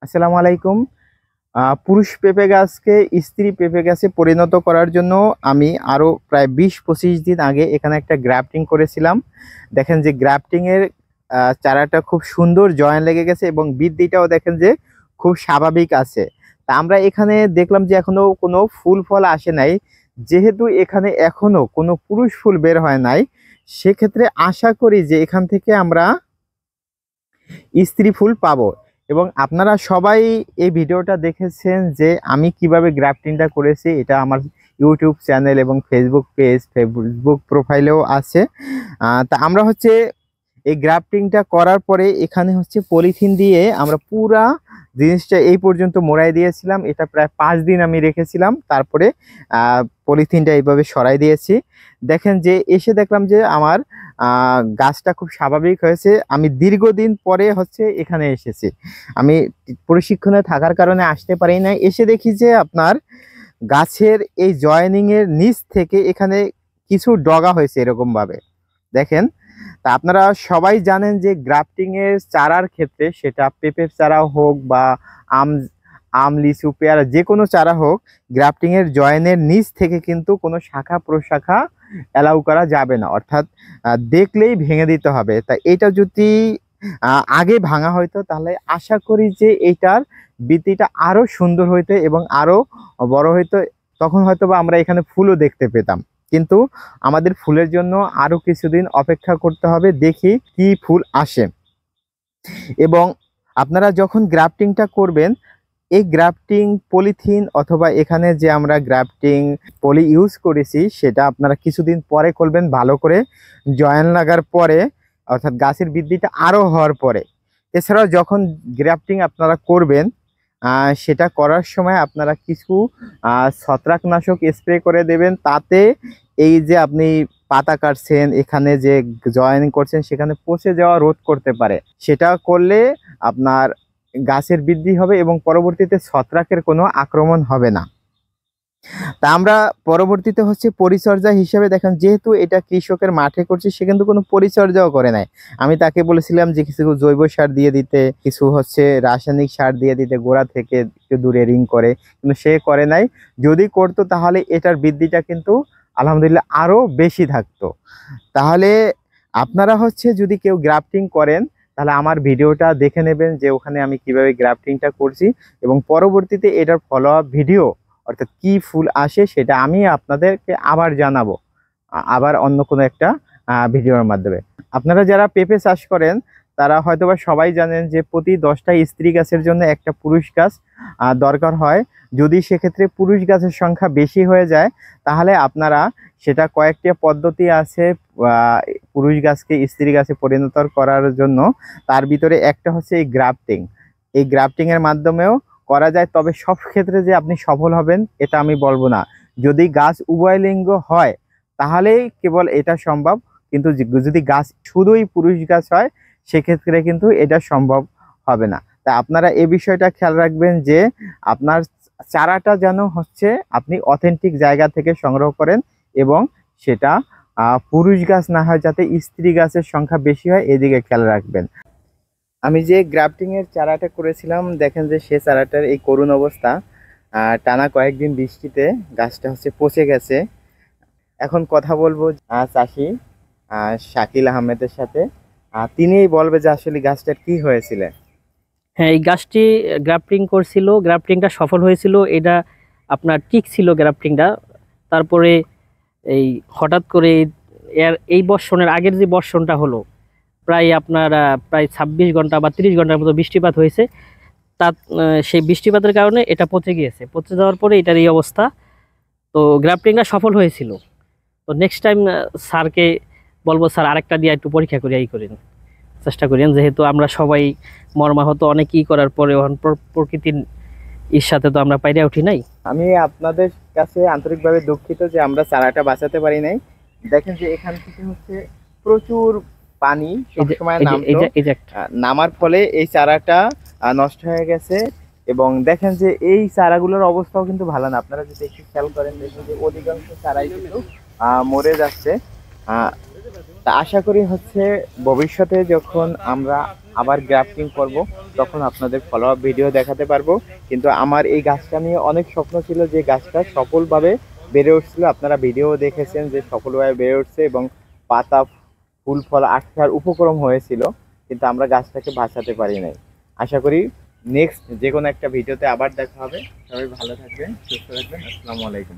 আসসালামু আলাইকুম। পুরুষ পেঁপে গাছকে স্ত্রী পেঁপে গাছে পরিণত করার জন্য আমি আরো প্রায় ২০-২৫ দিন আগে এখানে একটা গ্রাফটিং করেছিলাম। দেখেন যে গ্রাফটিং এর চারাটা খুব সুন্দর জয়েন লেগে গেছে এবং বৃদ্ধিটাও দেখেন যে খুব স্বাভাবিক আছে। তা আমরা এখানে দেখলাম যে এখনো কোনো ফুল ফল আসে নাই। যেহেতু এখানে এখনো কোনো পুরুষ ফুল বের হয় নাই, সেক্ষেত্রে আশা করি যে এখান থেকে আমরা স্ত্রী ফুল পাবো। এবং আপনারা সবাই এই ভিডিওটা দেখেছেন যে আমি কিভাবে গ্রাফটিংটা করেছি। এটা আমার ইউটিউব চ্যানেল এবং ফেসবুক পেজ, ফেসবুক প্রোফাইলেও আছে। তা আমরা হচ্ছে এই গ্রাফটিংটা করার পরে এখানে হচ্ছে পলিথিন দিয়ে আমরা পুরা জিনিসটা এই পর্যন্ত মোড়াই দিয়েছিলাম। এটা প্রায় 5 দিন আমি রেখেছিলাম, তারপরে পলিথিনটা এইভাবে সরাই দিয়েছি। দেখেন যে এসে দেখলাম যে আমার গাছটা খুব স্বাভাবিক হয়েছে। আমি দীর্ঘদিন পরে হচ্ছে এখানে এসেছি। আমি প্রশিক্ষণে থাকার কারণে আসতে পারি না। এসে দেখি যে আপনার গাছের এই জয়েনিং এর নিচ থেকে এখানে কিছু ডগা হয়েছে এরকম ভাবে। দেখেন, তা আপনারা সবাই জানেন যে গ্রাফটিং এর চারার ক্ষেত্রে, সেটা পেঁপের চারা হোক বা আম আম লিচু পেয়ারা যে কোনো চারা হোক, গ্রাফটিং এর জয়েনের নিচ থেকে কিন্তু কোনো শাখা প্রশাখা অ্যালাউ করা যাবে না, অর্থাৎ দেখলেই ভেঙে দিতে হবে। তা এটা যদি আগে ভাঙা হইতো তাহলে আশা করি যে এটার বৃদ্ধিটা আরো সুন্দর হইতো এবং আরো বড় হইতো। তখন হয়তো বা আমরা এখানে ফুলও দেখতে পেতাম। কিন্তু আমাদের ফুলের জন্য আরো কিছুদিন অপেক্ষা করতে হবে, দেখি কি ফুল আসে। এবং আপনারা যখন গ্রাফটিংটা করবেন, এই গ্রাফটিং পলিথিন অথবা এখানে যে আমরা গ্রাফটিং পলি ইউজ করেছি সেটা আপনারা কিছুদিন পরে করবেন, ভালো করে জয়েন লাগার পরে, অর্থাৎ গাছের বৃদ্ধিটা আরো হওয়ার পরে। এছাড়াও যখন গ্রাফটিং আপনারা করবেন, সেটা করার সময় আপনারা কিছু ছত্রাকনাশক স্প্রে করে দেবেন। তাতে এই যে আপনি পাতা কাটছেন, এখানে যে জয়েন করছেন, সেখানে পচে যাওয়া রোধ করতে পারে। সেটা করলে আপনার গাছের বৃদ্ধি হবে এবং পরবর্তীতে ছত্রাকের কোনো আক্রমণ হবে না। তা আমরা পরবর্তীতে হচ্ছে পরিচর্যা হিসেবে, দেখেন যেহেতু এটা কৃষকের মাঠে করছে, সে কিন্তু কোনো পরিচর্যাও করে নাই। আমি তাকে বলেছিলাম যে কিছু জৈব সার দিয়ে দিতে, কিছু হচ্ছে রাসায়নিক সার দিয়ে দিতে, গোড়া থেকে একটু দূরে রিং করে, কিন্তু সে করে নাই। যদি করতো তাহলে এটার বৃদ্ধিটা কিন্তু আলহামদুলিল্লাহ আরো বেশি থাকতো। তাহলে আপনারা হচ্ছে যদি কেউ গ্রাফটিং করেন তাহলে আমার ভিডিওটা দেখে নেবেন যে ওখানে আমি কিভাবে গ্রাফটিংটা করছি, এবং পরবর্তীতে এটার ফলো আপ ভিডিও, অর্থাৎ কি ফুল আসে সেটা আমি আপনাদেরকে আবার জানাবো, আবার অন্য কোনো একটা ভিডিওর মাধ্যমে। আপনারা যারা পেঁপে চাষ করেন তারা হয়তোবা সবাই জানেন যে প্রতি 10টা স্ত্রী গাছের জন্য একটা পুরুষ গাছ দরকার হয়। যদি সেক্ষেত্রে পুরুষ গাছের সংখ্যা বেশি হয়ে যায় তাহলে আপনারা, সেটা কয়েকটা পদ্ধতি আছে পুরুষ গাছকে স্ত্রী গাছে পরিণত করার জন্য। তার ভিতরে একটা হচ্ছে এই গ্রাফটিং। এই গ্রাফটিং এর মাধ্যমেও করা যায়, তবে সব ক্ষেত্রে যে আপনি সফল হবেন এটা আমি বলবো না। যদি গাছ উভয় লিঙ্গ হয় তাহলেই কেবল এটা সম্ভব, কিন্তু যদি গাছ শুধুই পুরুষ গাছ হয় সেক্ষেত্রে কিন্তু এটা সম্ভব হবে না। তা আপনারা এই বিষয়টা খেয়াল রাখবেন যে আপনার চারাটা যেন হচ্ছে আপনি অথেন্টিক জায়গা থেকে সংগ্রহ করেন, এবং সেটা পুরুষ গাছ না হয়, যাতে স্ত্রী গাছের সংখ্যা বেশি হয় এদিকে খেয়াল রাখবেন। আমি যে গ্রাফটিং এর চারাটা করেছিলাম, দেখেন যে সে চারাটার এই করুণ অবস্থা। টানা কয়েকদিন বৃষ্টিতে গাছটা হচ্ছে পচে গেছে। এখন কথা বলবো চাষি শাকিল আহমেদের সাথে। তিনিই বলবে যে আসলে গাছটার কি হয়েছিল। হ্যাঁ, এই গাছটি গ্রাফটিং করছিল, গ্রাফটিংটা সফল হয়েছিল। এটা আপনার ঠিক ছিল গ্রাফটিংটা। তারপরে এই হঠাৎ করে এই বর্ষণের আগের যে বর্ষণটা হলো, প্রায় আপনার প্রায় 26 ঘন্টা বা 30 ঘন্টার মতো বৃষ্টিপাত হয়েছে। তা সেই বৃষ্টিপাতের কারণে এটা পচে গিয়েছে। পচে যাওয়ার পরে এটার এই অবস্থা। তো গ্রাফটিংটা সফল হয়েছিল। তো নেক্সট টাইম স্যারকে বলবো, স্যার আরেকটা দিয়ে একটু পরীক্ষা করে করেন, চেষ্টা করেন। যেহেতু আমরা সবাই মর্মাহত, অনেক করার পরে প্রকৃতির সাথে তো আমরা পাইরে উঠি নাই। আমি আপনাদের কাছে আন্তরিকভাবে দুঃখিত যে আমরা চারাটা বাঁচাতে পারি নাই। দেখেন যে এখান থেকে হচ্ছে প্রচুর পানি সবসময় নামার ফলে এই চারাটা নষ্ট হয়ে গেছে। এবং দেখেন যে এই চারাগুলোর অবস্থাও কিন্তু ভালো না। আপনারা যদি একটু খেয়াল করেন, দেখেন যে অধিকাংশ চারাই কিন্তু মরে যাচ্ছে। তা আশা করি হচ্ছে ভবিষ্যতে যখন আমরা আবার গ্রাফটিং করব তখন আপনাদের ফলো আপ ভিডিও দেখাতে পারবো। কিন্তু আমার এই গাছটা নিয়ে অনেক স্বপ্ন ছিল যে গাছটা সফলভাবে বেড়ে উঠছিল, আপনারা ভিডিও দেখেছেন যে সফলভাবে বেড়ে উঠছে এবং পাতা ফুল ফল আসার উপক্রম হয়েছিল, কিন্তু আমরা গাছটাকে বাঁচাতে পারি নাই। আশা করি নেক্সট যে কোনো একটা ভিডিওতে আবার দেখা হবে। সবাই ভালো থাকবেন, সুস্থ থাকবেন। আসসালামু আলাইকুম।